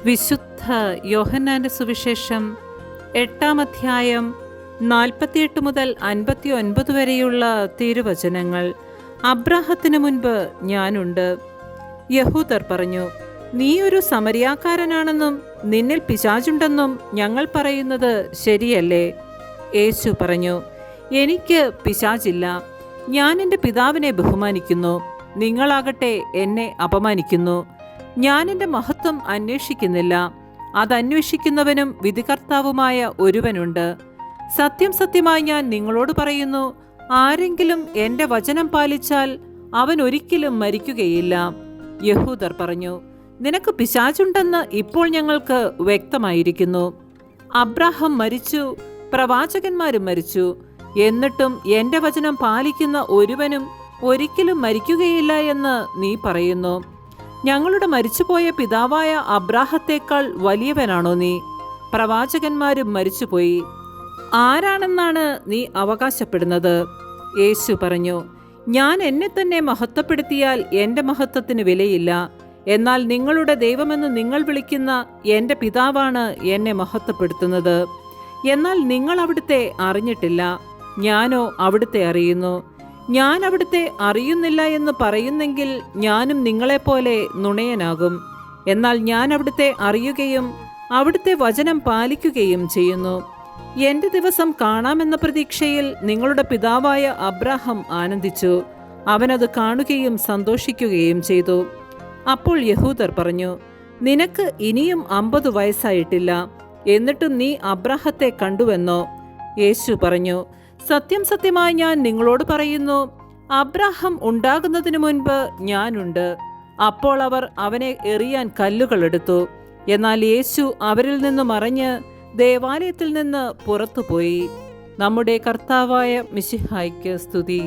വിശുദ്ധ യോഹന്നാന്റെ സുവിശേഷം 8-ാം അധ്യായം 48 മുതൽ 59 വരെയുള്ള തിരുവചനങ്ങൾ. അബ്രാഹത്തിന് മുൻപ് ഞാനുണ്ട്. യഹൂദർ പറഞ്ഞു, നീ ഒരു സമരിയാക്കാരനാണെന്നും നിന്നിൽ പിശാചുണ്ടെന്നും ഞങ്ങൾ പറയുന്നത് ശരിയല്ലേ? യേശു പറഞ്ഞു, എനിക്ക് പിശാചില്ല. ഞാൻ എൻ്റെ പിതാവിനെ ബഹുമാനിക്കുന്നു. നിങ്ങളാകട്ടെ എന്നെ അപമാനിക്കുന്നു. ഞാൻ എൻ്റെ മഹത്വം അന്വേഷിക്കുന്നില്ല. അതന്വേഷിക്കുന്നവനും വിധികർത്താവുമായ ഒരുവനുണ്ട്. സത്യം സത്യമായി ഞാൻ നിങ്ങളോട് പറയുന്നു, ആരെങ്കിലും എൻ്റെ വചനം പാലിച്ചാൽ അവൻ ഒരിക്കലും മരിക്കുകയില്ല. യഹൂദർ പറഞ്ഞു, നിനക്ക് പിശാചുണ്ടെന്ന് ഇപ്പോൾ ഞങ്ങൾക്ക് വ്യക്തമായിരിക്കുന്നു. അബ്രാഹാം മരിച്ചു, പ്രവാചകന്മാരും മരിച്ചു. എന്നിട്ടും എൻ്റെ വചനം പാലിക്കുന്ന ഒരുവനും ഒരിക്കലും മരിക്കുകയില്ല എന്ന് നീ പറയുന്നു. ഞങ്ങളുടെ മരിച്ചുപോയ പിതാവായ അബ്രാഹത്തേക്കാൾ വലിയവനാണോ നീ? പ്രവാചകന്മാരും മരിച്ചുപോയി. ആരാണെന്നാണ് നീ അവകാശപ്പെടുന്നത്? യേശു പറഞ്ഞു, ഞാൻ എന്നെ തന്നെ മഹത്വപ്പെടുത്തിയാൽ എൻ്റെ മഹത്വത്തിന് വിലയില്ല. എന്നാൽ നിങ്ങളുടെ ദൈവമെന്ന് നിങ്ങൾ വിളിക്കുന്ന എൻ്റെ പിതാവാണ് എന്നെ മഹത്വപ്പെടുത്തുന്നത്. എന്നാൽ നിങ്ങൾ അവിടുത്തെ അറിഞ്ഞിട്ടില്ല, ഞാനോ അവിടുത്തെ അറിയുന്നു. ഞാൻ അവിടുത്തെ അറിയുന്നില്ല എന്ന് പറയുന്നെങ്കിൽ ഞാനും നിങ്ങളെപ്പോലെ നുണയനാകും. എന്നാൽ ഞാൻ അവിടുത്തെ അറിയുകയും അവിടുത്തെ വചനം പാലിക്കുകയും ചെയ്യുന്നു. എൻ്റെ ദിവസം കാണാമെന്ന പ്രതീക്ഷയിൽ നിങ്ങളുടെ പിതാവായ അബ്രാഹാം ആനന്ദിച്ചു. അവനത് കാണുകയും സന്തോഷിക്കുകയും ചെയ്തു. അപ്പോൾ യഹൂദർ പറഞ്ഞു, നിനക്ക് ഇനിയും 50 വയസ്സായിട്ടില്ല, എന്നിട്ടും നീ അബ്രാഹത്തെ കണ്ടുവെന്നോ? യേശു പറഞ്ഞു, സത്യം സത്യമായി ഞാൻ നിങ്ങളോട് പറയുന്നു, അബ്രാഹാം ഉണ്ടാകുന്നതിനു മുൻപ് ഞാനുണ്ട്. അപ്പോൾ അവർ അവനെ എറിയാൻ കല്ലുകൾ എടുത്തു. എന്നാൽ യേശു അവരിൽ നിന്ന് മറഞ്ഞ് ദേവാലയത്തിൽ നിന്ന് പുറത്തുപോയി. നമ്മുടെ കർത്താവായ മിശിഹായ്ക്ക് സ്തുതി.